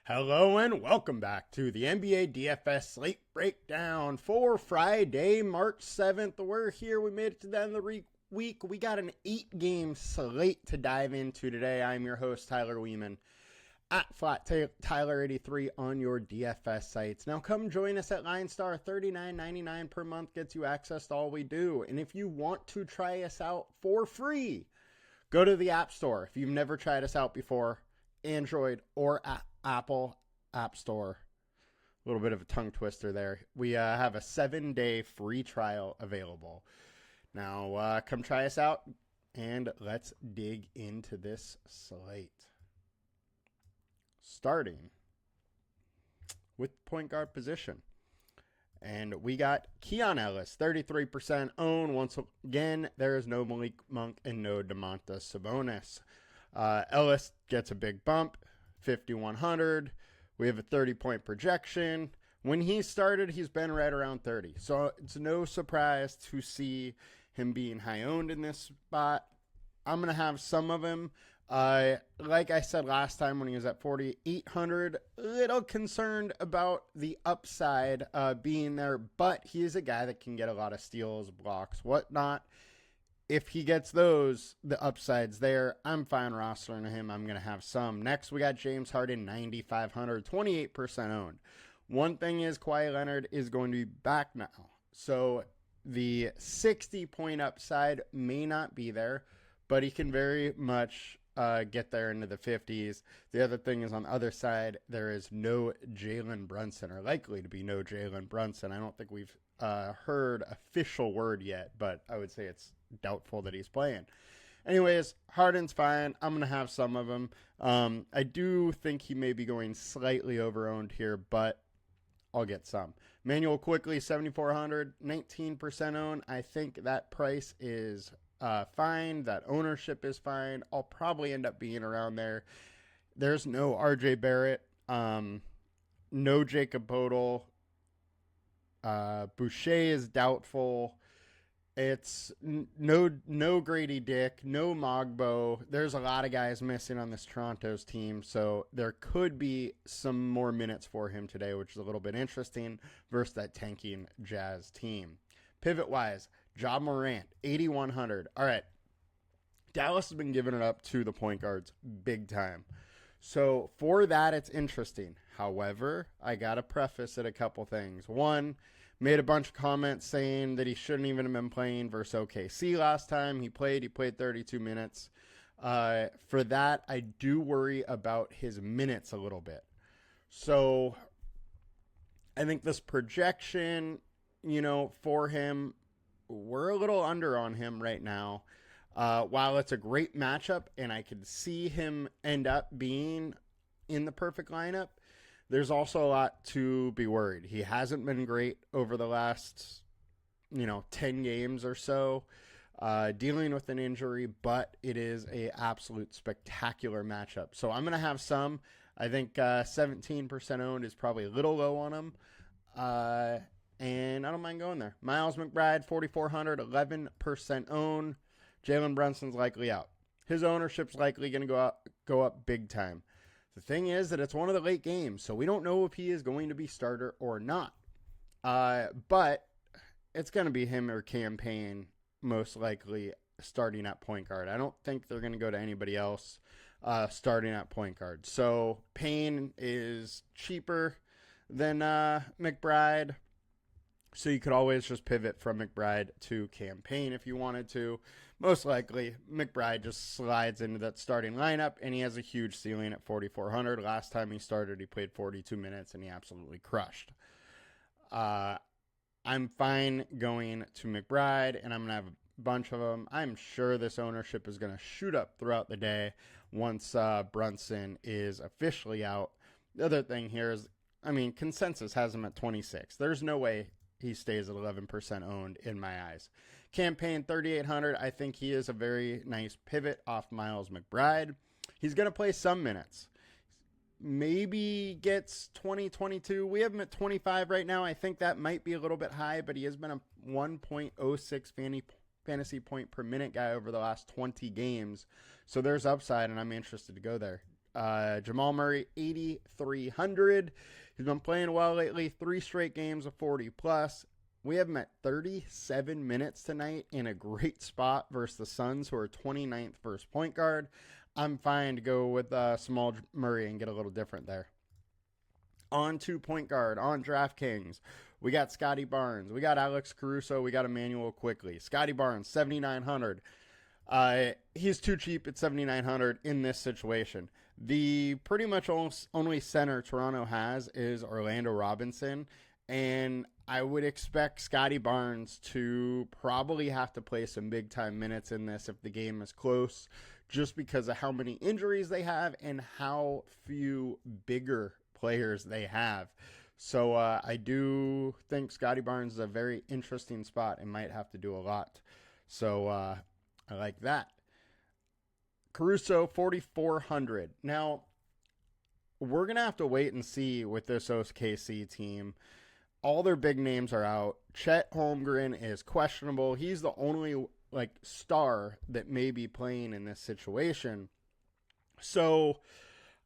Hello and welcome back to the NBA DFS Slate Breakdown for Friday, March 7th. We're here. We made it to the end of the week. We got an 8-game slate to dive into today. I'm your host, Tyler Wiemann, at FlatTyler83 on your DFS sites. Now come join us at LineStar. $39.99 per month gets you access to all we do. And if you want to try us out for free, go to the App Store. If you've never tried us out before, Android or Apple App Store. A little bit of a tongue twister there. We have a 7-day free trial available. Now, come try us out, and let's dig into this slate. Starting with point guard position. And we got Keon Ellis, 33% owned. Once again, there is no Malik Monk and no Domantas Sabonis. Ellis gets a big bump, 5,100. We have a 30-point projection. When he started, he's been right around 30. So it's no surprise to see him being high owned in this spot. I'm going to have some of him. Like I said last time when he was at 4,800, a little concerned about the upside being there, but he is a guy that can get a lot of steals, blocks, whatnot. If he gets those, the upside's there. I'm fine rostering him. I'm going to have some. Next, we got James Harden, 9,500, 28% owned. One thing is Kawhi Leonard is going to be back now. So the 60-point upside may not be there, but he can very much get there into the 50s. The other thing is on the other side, there is no Jalen Brunson, or likely to be no Jalen Brunson. I don't think we've heard official word yet, but I would say it's doubtful that he's playing. Anyways, Harden's fine. I'm going to have some of him. I do think he may be going slightly over-owned here, but I'll get some. Manuel Quickly, 7,400, 19% owned. I think that price is fine. That ownership is fine. I'll probably end up being around there. There's no RJ Barrett, no Jacob Poeltl. Boucher is doubtful. It's no Grady Dick, no Mogbo. There's a lot of guys missing on this Toronto's team, so there could be some more minutes for him today, which is a little bit interesting versus that tanking Jazz team. Pivot-wise, Ja Morant, 8,100. All right, Dallas has been giving it up to the point guards big time. So for that, it's interesting. However, I got to preface it a couple things. One, made a bunch of comments saying that he shouldn't even have been playing versus OKC last time. He played 32 minutes. For that, I do worry about his minutes a little bit. So I think this projection, for him, we're a little under on him right now. While it's a great matchup and I could see him end up being in the perfect lineup, there's also a lot to be worried. He hasn't been great over the last, 10 games or so, dealing with an injury, but it is a absolute spectacular matchup. So I'm going to have some. I think 17% owned is probably a little low on him. And I don't mind going there. Miles McBride, 4,400, 11% owned. Jalen Brunson's likely out. His ownership's likely going to go up big time. The thing is that it's one of the late games, so we don't know if he is going to be starter or not. But it's going to be him or Campaign most likely starting at point guard. I don't think they're going to go to anybody else starting at point guard. So Payne is cheaper than McBride. So you could always just pivot from McBride to Campaign if you wanted to. Most likely, McBride just slides into that starting lineup, and he has a huge ceiling at 4,400. Last time he started, he played 42 minutes, and he absolutely crushed. I'm fine going to McBride, and I'm going to have a bunch of them. I'm sure this ownership is going to shoot up throughout the day once Brunson is officially out. The other thing here is, consensus has him at 26. There's no way he stays at 11% owned in my eyes. Campaign 3,800. I think he is a very nice pivot off Miles McBride. He's going to play some minutes. Maybe gets 20, 22. We have him at 25 right now. I think that might be a little bit high, but he has been a 1.06 fantasy point per minute guy over the last 20 games. So there's upside, and I'm interested to go there. Jamal Murray, 8,300. He's been playing well lately. 3 straight games of 40 plus. We have him at 37 minutes tonight in a great spot versus the Suns, who are 29th versus point guard. I'm fine to go with Jamal Murray and get a little different there. On to point guard, on DraftKings, we got Scotty Barnes, we got Alex Caruso, we got Emmanuel Quickly. Scotty Barnes, 7,900. He's too cheap at 7,900 in this situation. The pretty much only center Toronto has is Orlando Robinson, and I would expect Scotty Barnes to probably have to play some big-time minutes in this if the game is close, just because of how many injuries they have and how few bigger players they have. So I do think Scotty Barnes is a very interesting spot and might have to do a lot. So I like that. Caruso, 4,400. Now, we're going to have to wait and see with this OKC team. All their big names are out. Chet Holmgren is questionable. He's the only star that may be playing in this situation. So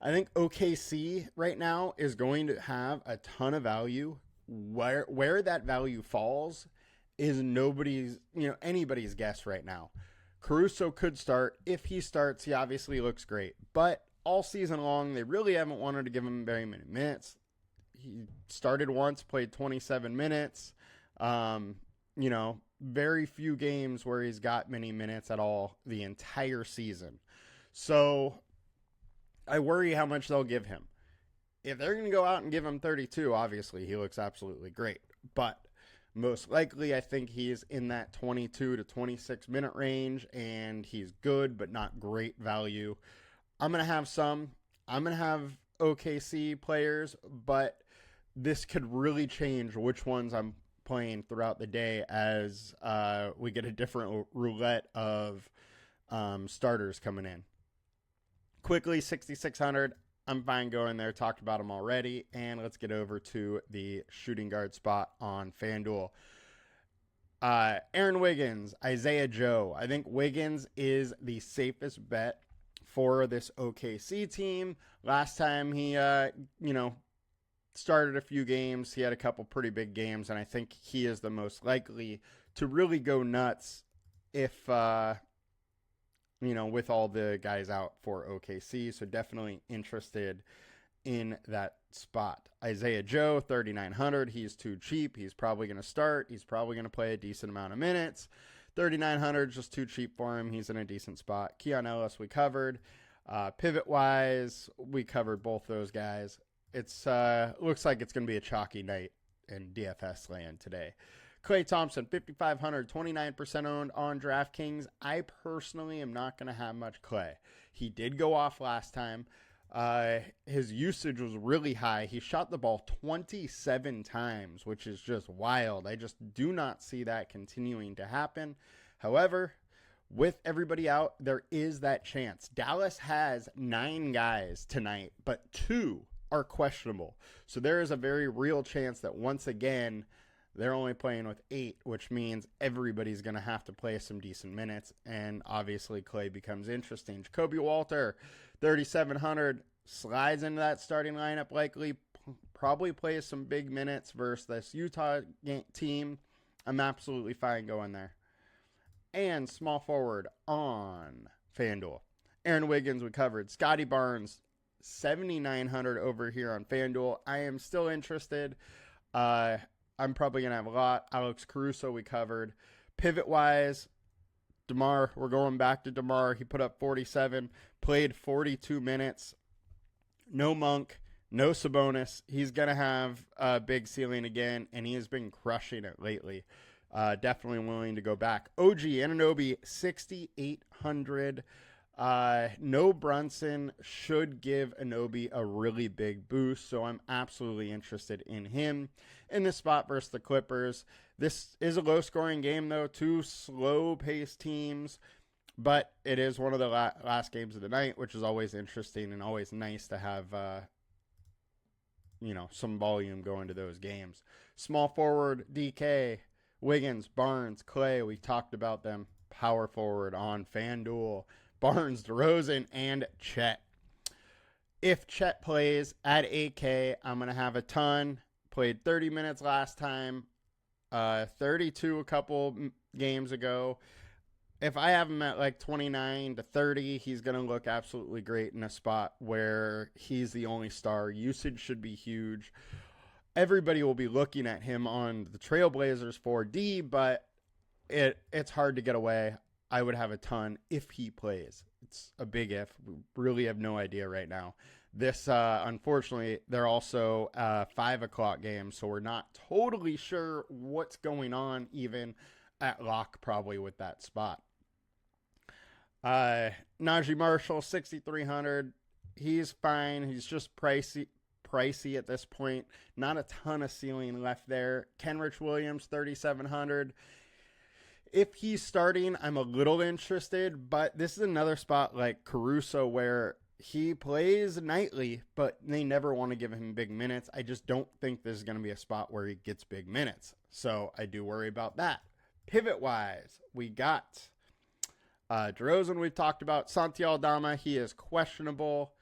I think OKC right now is going to have a ton of value. Where that value falls is anybody's guess right now. Caruso could start. If he starts, he obviously looks great. But all season long, they really haven't wanted to give him very many minutes. He started once, played 27 minutes. Very few games where he's got many minutes at all the entire season. So I worry how much they'll give him. If they're going to go out and give him 32, obviously he looks absolutely great. But most likely I think he's in that 22 to 26 minute range, and he's good but not great value. I'm going to have OKC players, but this could really change which ones I'm playing throughout the day as we get a different roulette of starters coming in. Quickly, 6,600. I'm fine going there. Talked about them already. And let's get over to the shooting guard spot on FanDuel. Aaron Wiggins, Isaiah Joe. I think Wiggins is the safest bet for this OKC team. Last time he, started a few games, he had a couple pretty big games, and I think he is the most likely to really go nuts if, with all the guys out for OKC. So definitely interested in that spot. Isaiah Joe, 3,900. He's too cheap. He's probably going to start. He's probably going to play a decent amount of minutes. 3,900 just too cheap for him. He's in a decent spot. Keon Ellis we covered. Pivot-wise, we covered both those guys. It's looks like it's going to be a chalky night in DFS land today. Klay Thompson, 5,500, 29% owned on DraftKings. I personally am not going to have much Klay. He did go off last time. His usage was really high. He shot the ball 27 times, which is just wild. I just do not see that continuing to happen. However, with everybody out, there is that chance. Dallas has 9 guys tonight, but 2 are questionable. So there is a very real chance that once again, they're only playing with 8, which means everybody's going to have to play some decent minutes. And obviously, Klay becomes interesting. Jacoby Walter, 3,700, slides into that starting lineup likely. Probably plays some big minutes versus this Utah team. I'm absolutely fine going there. And small forward on FanDuel. Aaron Wiggins, we covered. Scotty Barnes, 7,900 over here on FanDuel. I am still interested. I'm probably going to have a lot. Alex Caruso, we covered. Pivot-wise, DeMar, we're going back to DeMar. He put up 47, played 42 minutes. No Monk, no Sabonis. He's going to have a big ceiling again, and he has been crushing it lately. Definitely willing to go back. OG Anunoby, 6,800. No Brunson should give Anunoby a really big boost, so I'm absolutely interested in him in this spot versus the Clippers. This is a low-scoring game, though. 2 slow-paced teams, but it is one of the last games of the night, which is always interesting and always nice to have, some volume going to those games. Small forward, DK, Wiggins, Barnes, Klay, we talked about them. Power forward on FanDuel, Barnes, DeRozan, and Chet. if Chet plays at 8K, I'm going to have a ton. Played 30 minutes last time, 32 a couple games ago. If I have him at like 29 to 30, he's going to look absolutely great in a spot where he's the only star. Usage should be huge. Everybody will be looking at him on the Trailblazers 4D, but it's hard to get away. I would have a ton if he plays. It's a big if. We really have no idea right now. This, unfortunately, they're also 5 o'clock games, so we're not totally sure what's going on even at lock probably with that spot. Najee Marshall, 6,300. He's fine. He's just pricey at this point. Not a ton of ceiling left there. Kenrich Williams, 3,700. If he's starting, I'm a little interested, but this is another spot like Caruso where he plays nightly, but they never want to give him big minutes. I just don't think this is going to be a spot where he gets big minutes. So I do worry about that. Pivot-wise, we got DeRozan we've talked about. Santi Aldama, he is questionable.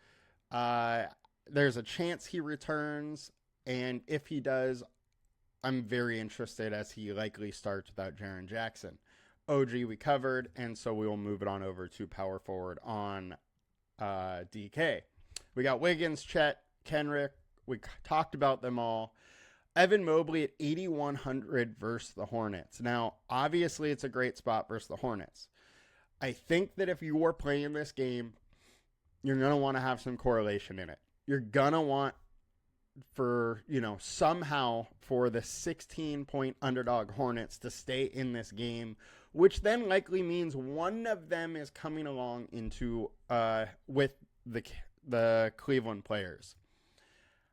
There's a chance he returns, and if he does, I'm very interested as he likely starts without Jaren Jackson. OG we covered, and so we will move it on over to power forward on DK. We got Wiggins, Chet, Kenrick. We talked about them all. Evan Mobley at 8,100 versus the Hornets. Now, obviously, it's a great spot versus the Hornets. I think that if you are playing this game, you're going to want to have some correlation in it. You're going to want somehow for the 16-point underdog Hornets to stay in this game, which then likely means one of them is coming along into with the Cleveland players.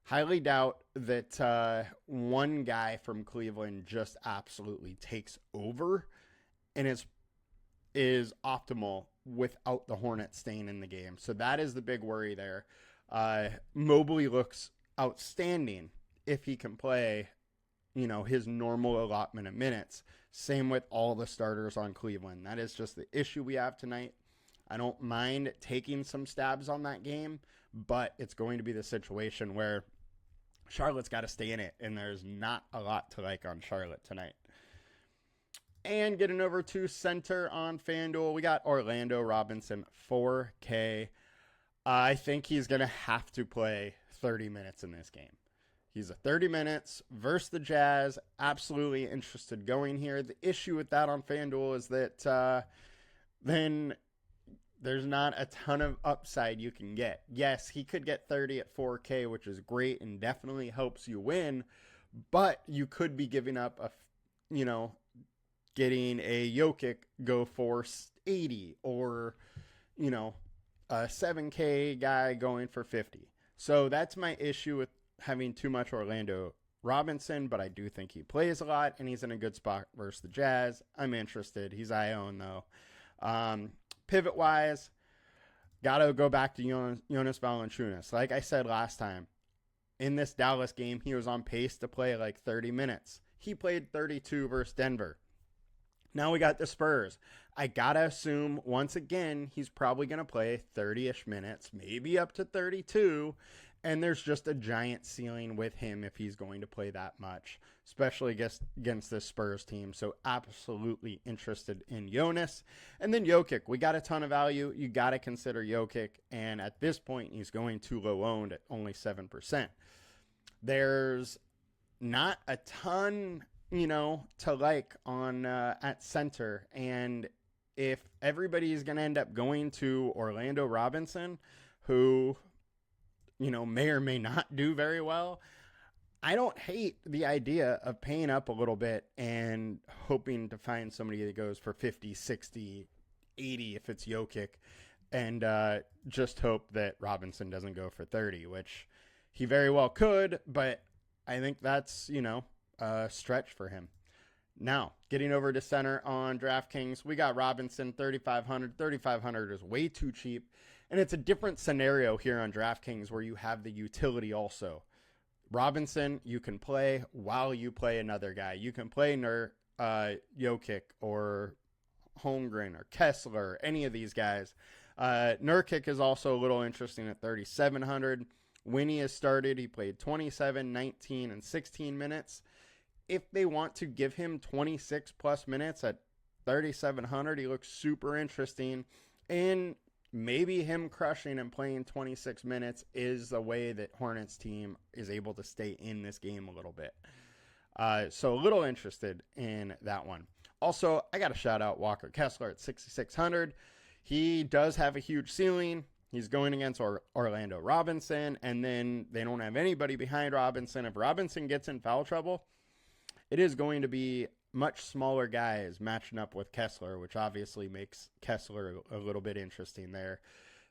Highly doubt that one guy from Cleveland just absolutely takes over and is optimal without the Hornets staying in the game. So that is the big worry there. Mobley looks outstanding if he can play, his normal allotment of minutes. Same with all the starters on Cleveland. That is just the issue we have tonight. I don't mind taking some stabs on that game, but it's going to be the situation where Charlotte's got to stay in it, and there's not a lot to like on Charlotte tonight. And getting over to center on FanDuel, we got Orlando Robinson, 4K. I think he's going to have to play 30 minutes in this game. He's a 30 minutes versus the Jazz. Absolutely interested going here. The issue with that on FanDuel is that then there's not a ton of upside you can get. Yes, he could get 30 at 4K, which is great and definitely helps you win, but you could be giving up getting a Jokic go for 80 or, a 7K guy going for 50. So that's my issue with having too much Orlando Robinson, but I do think he plays a lot, and he's in a good spot versus the Jazz. I'm interested. He's I-own, though. Pivot-wise, got to go back to Jonas Valanciunas. Like I said last time, in this Dallas game, he was on pace to play like 30 minutes. He played 32 versus Denver. Now we got the Spurs. I got to assume, once again, he's probably going to play 30-ish minutes, maybe up to 32, and there's just a giant ceiling with him if he's going to play that much, especially against this Spurs team. So absolutely interested in Jonas. And then Jokic, we got a ton of value. You got to consider Jokic, and at this point, he's going too low owned at only 7%. There's not a ton to like on at center. And if everybody is going to end up going to Orlando Robinson, who, may or may not do very well, I don't hate the idea of paying up a little bit and hoping to find somebody that goes for 50, 60, 80 if it's Jokic, and just hope that Robinson doesn't go for 30, which he very well could, but I think that's, a stretch for him. Now, getting over to center on DraftKings, we got Robinson, 3,500. 3,500 is way too cheap, and it's a different scenario here on DraftKings where you have the utility also. Robinson, you can play while you play another guy. You can play Jokic or Holmgren or Kessler, any of these guys. Nurkic is also a little interesting at 3,700. Winnie has started. He played 27, 19, and 16 minutes. If they want to give him 26 plus minutes at 3,700, he looks super interesting. And maybe him crushing and playing 26 minutes is the way that Hornets team is able to stay in this game a little bit. So a little interested in that one. Also, I got to shout out Walker Kessler at 6,600. He does have a huge ceiling. He's going against Orlando Robinson, and then they don't have anybody behind Robinson. If Robinson gets in foul trouble, it is going to be much smaller guys matching up with Kessler, which obviously makes Kessler a little bit interesting there.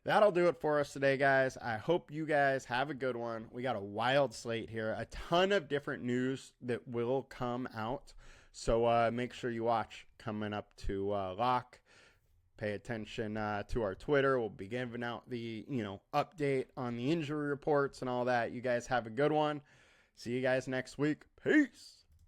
That'll do it for us today, guys. I hope you guys have a good one. We got a wild slate here, a ton of different news that will come out. So make sure you watch coming up to lock. Pay attention to our Twitter. We'll be giving out the update on the injury reports and all that. You guys have a good one. See you guys next week. Peace.